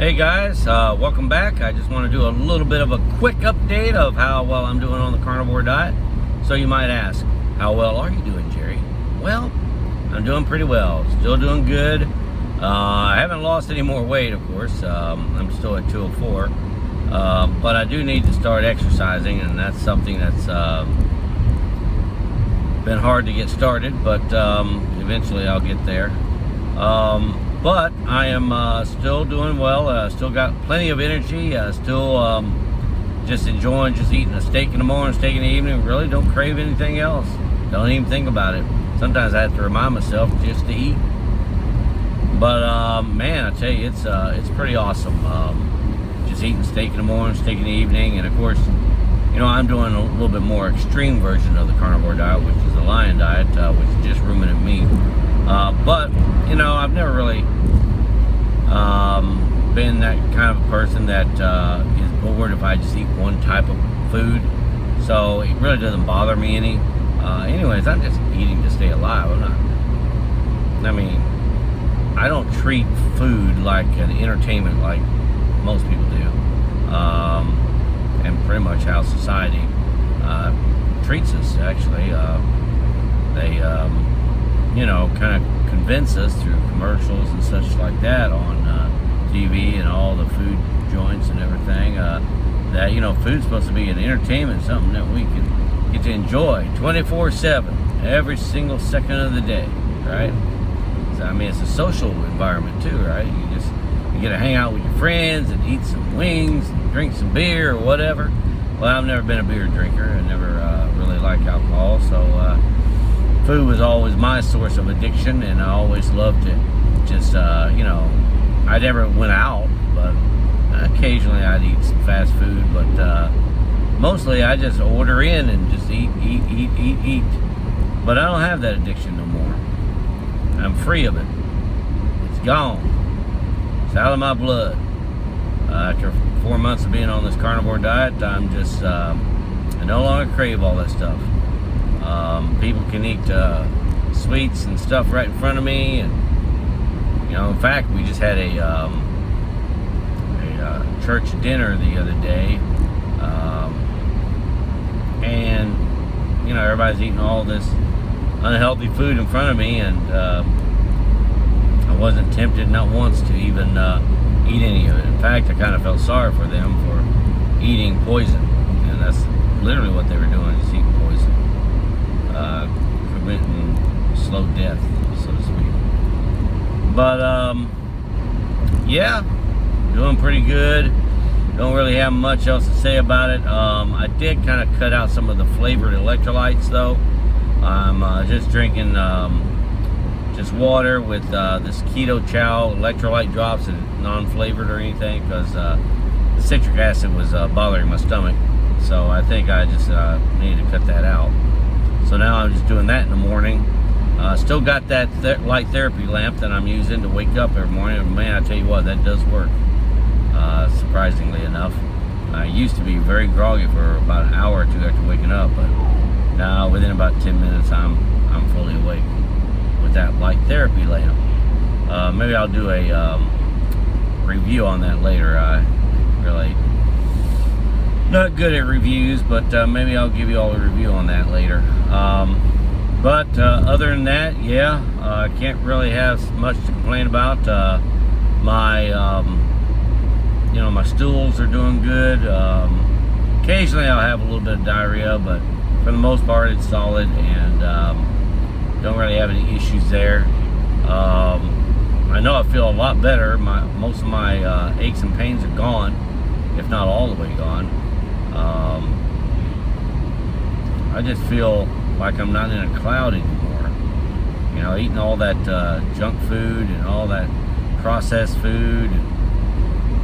Hey guys, welcome back. I just want to do a little bit of a quick update of how well I'm doing on the carnivore diet. So you might ask, how well are you doing, Jerry? Well, I'm doing pretty well. Still doing good. I haven't lost any more weight, of course. I'm still at 204. But I do need to start exercising, and that's something that's been hard to get started, but eventually I'll get there. But I am still doing well. Still got plenty of energy. Still just enjoying just eating a steak in the morning, steak in the evening. Really don't crave anything else. Don't even think about it. Sometimes I have to remind myself just to eat. But man, I tell you, it's pretty awesome. Just eating steak in the morning, steak in the evening, and of course, you know, I'm doing a little bit more extreme version of the carnivore diet, which is the lion diet, which is just ruminant meat. But you know, I've never really been that kind of a person that is bored if I just eat one type of food. So it really doesn't bother me any. Anyways, I'm just eating to stay alive. I mean, I don't treat food like an entertainment like most people do. And pretty much how society treats us, actually. They, you know, kind of convince us through commercials and such like that on TV and all the food joints and everything, that, you know, food's supposed to be an entertainment, something that we can get to enjoy 24/7, every single second of the day, right? So, I mean, it's a social environment too, right? You get to hang out with your friends and eat some wings and drink some beer or whatever. Well, I've never been a beer drinker. I never really liked alcohol, so food was always my source of addiction, and I always loved it. Just, you know, I never went out, but occasionally I'd eat some fast food, but mostly I just order in and just eat. But I don't have that addiction no more. I'm free of it. It's gone. It's out of my blood. After 4 months of being on this carnivore diet, I'm just, I no longer crave all that stuff. People can eat sweets and stuff right in front of me, and you know, in fact, we just had a church dinner the other day, and you know, everybody's eating all this unhealthy food in front of me, and I wasn't tempted not once to even eat any of it. In fact, I kind of felt sorry for them for eating poison, and that's literally what they were doing, is eating poison. Preventing slow death, so to speak. But yeah, doing pretty good. Don't really have much else to say about it. I did kind of cut out some of the flavored electrolytes, though. I'm just drinking just water with this Keto Chow electrolyte drops, and non-flavored or anything, because the citric acid was bothering my stomach. So I think I just need to cut that out. So now I'm just doing that in the morning. Still got that light therapy lamp that I'm using to wake up every morning. And man, I tell you what, that does work, surprisingly enough. I used to be very groggy for about an hour or two after waking up, but now within about 10 minutes I'm fully awake with that light therapy lamp. Maybe I'll do a review on that later. I really not good at reviews, but maybe I'll give you all a review on that later. But other than that, yeah, I can't really have much to complain about. My you know, my stools are doing good. Occasionally I'll have a little bit of diarrhea, but for the most part it's solid, and don't really have any issues there. I know I feel a lot better. Most of my aches and pains are gone, if not all the way gone. I just feel like I'm not in a cloud anymore. You know, eating all that junk food and all that processed food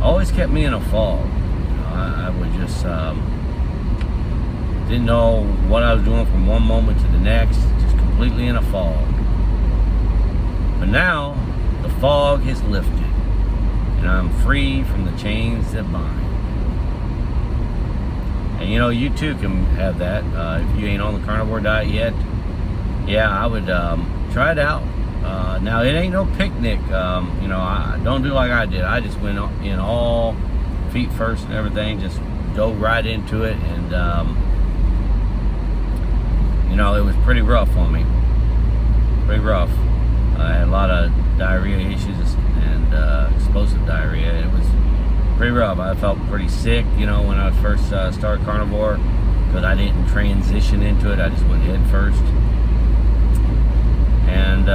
always kept me in a fog. You know, I would just didn't know what I was doing from one moment to the next, just completely in a fog. But now the fog has lifted, and I'm free from the chains that bind. And you know, you too can have that. If you ain't on the carnivore diet yet, yeah, I would try it out. Now it ain't no picnic. You know, I don't do like I did. I just went in all feet first and everything. Just dove right into it, and you know, it was pretty rough on me. Pretty rough. I had a lot of diarrhea issues and explosive diarrhea. It was pretty rough. I felt pretty sick, you know, when I first started carnivore, because I didn't transition into it. I just went head first. And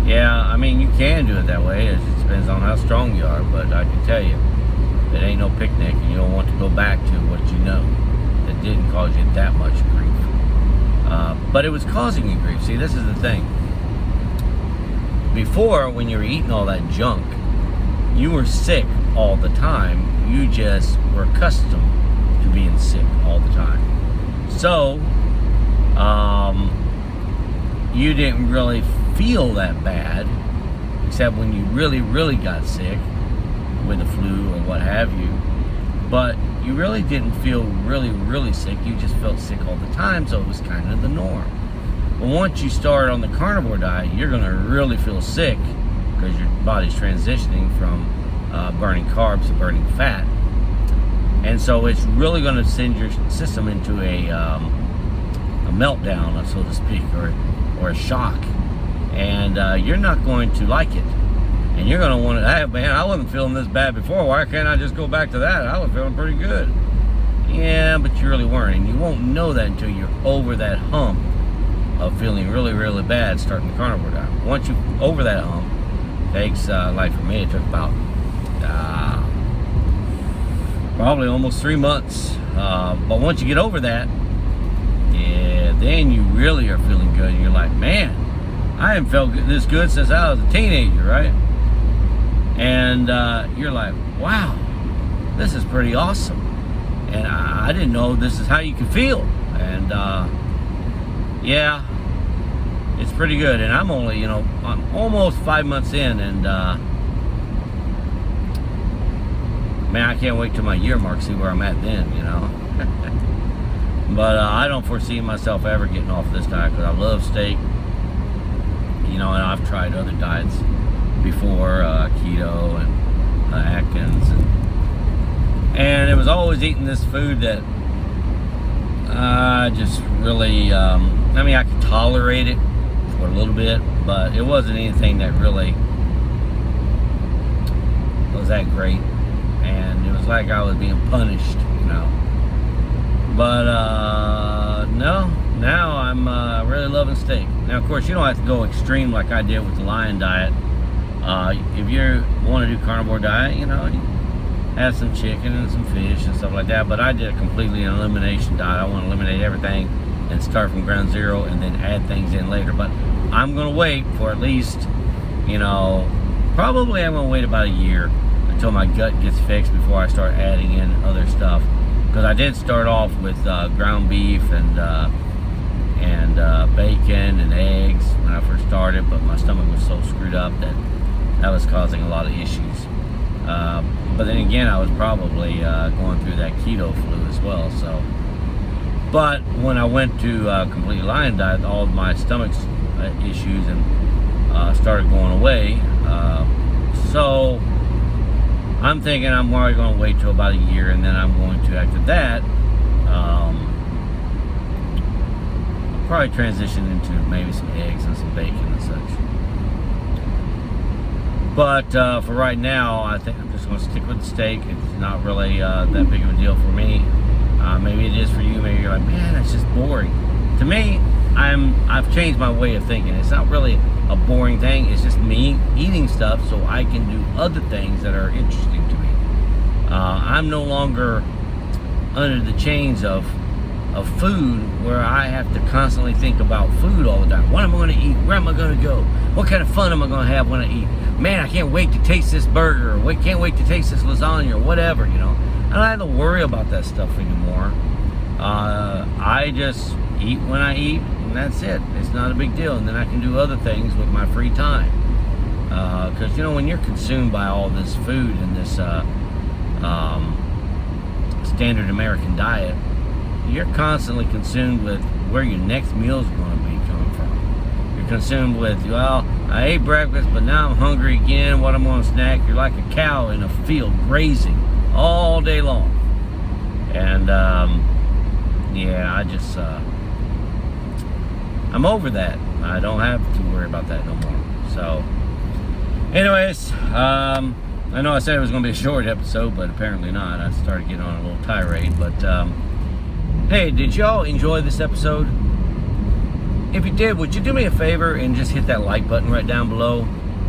yeah, I mean, you can do it that way. It just depends on how strong you are. But I can tell you, it ain't no picnic, and you don't want to go back to what you know that didn't cause you that much grief. But it was causing you grief. See, this is the thing. Before, when you were eating all that junk, you were sick all the time. You just were accustomed to being sick all the time. So, you didn't really feel that bad, except when you really, really got sick with the flu or what have you. But you really didn't feel really, really sick. You just felt sick all the time, so it was kind of the norm. But once you start on the carnivore diet, you're going to really feel sick because your body's transitioning from burning carbs to burning fat. And so it's really going to send your system into a meltdown, so to speak, or a shock. And you're not going to like it. And you're going to want to, hey, man, I wasn't feeling this bad before. Why can't I just go back to that? I was feeling pretty good. Yeah, but you really weren't. And you won't know that until you're over that hump of feeling really, really bad starting the carnivore diet. Once you're over that hump, it takes, like for me, it took about probably almost 3 months. But once you get over that, yeah, then you really are feeling good. You're like, man, I haven't felt this good since I was a teenager, right? And you're like, wow, this is pretty awesome. And I didn't know this is how you can feel. And yeah, it's pretty good. And I'm only, you know, I'm almost 5 months in, and man, I can't wait till my year mark, see where I'm at then, you know. But I don't foresee myself ever getting off this diet because I love steak. You know, and I've tried other diets before, keto and Atkins, and it was always eating this food that I just really, I mean, I could tolerate it for a little bit, but it wasn't anything that really was that great, and it was like I was being punished, you know. But no, now I'm really loving steak. Now, of course, you don't have to go extreme like I did with the lion diet. If you want to do carnivore diet, you know, you have some chicken and some fish and stuff like that. But I did a completely elimination diet. I want to eliminate everything and start from ground zero and then add things in later. But I'm going to wait for at least, you know, probably I'm going to wait about a year until my gut gets fixed before I start adding in other stuff. Because I did start off with ground beef and bacon and eggs when I first started, but my stomach was so screwed up that was causing a lot of issues. But then again, I was probably going through that keto flu as well. So, but when I went to complete lion diet, all of my stomach's issues and started going away. So I'm thinking I'm probably going to wait till about a year, and then I'm going to, after that, probably transition into maybe some eggs and some bacon and such. But for right now, I think I'm just going to stick with the steak. It's not really that big of a deal for me. Maybe it is for you. Maybe you're like, man, that's just boring. To me, I've changed my way of thinking. It's not really a boring thing. It's just me eating stuff so I can do other things that are interesting to me. I'm no longer under the chains of food where I have to constantly think about food all the time. What am I going to eat? Where am I going to go? What kind of fun am I going to have when I eat? Man, I can't wait to taste this burger, or can't wait to taste this lasagna, or whatever, you know. I don't have to worry about that stuff anymore. I just eat when I eat, and that's it. It's not a big deal. And then I can do other things with my free time. Because, you know, when you're consumed by all this food and this standard American diet, you're constantly consumed with where your next meal is going to be coming from. You're consumed with, well, I ate breakfast, but now I'm hungry again. What I'm going to snack? You're like a cow in a field grazing all day long. And yeah, I just I'm over that. I don't have to worry about that no more. So anyways, I know I said it was going to be a short episode, but apparently not. I started getting on a little tirade. But hey, did y'all enjoy this episode? If you did, would you do me a favor and just hit that like button right down below?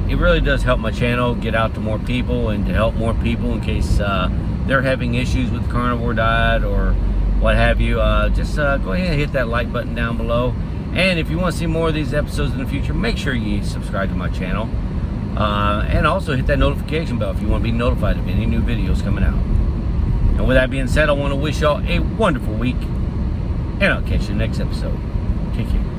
It really does help my channel get out to more people, and to help more people in case they're having issues with the carnivore diet or what have you. Just go ahead and hit that like button down below. And if you want to see more of these episodes in the future, make sure you subscribe to my channel. And also hit that notification bell if you want to be notified of any new videos coming out. And with that being said, I want to wish y'all a wonderful week. And I'll catch you in the next episode. Take care.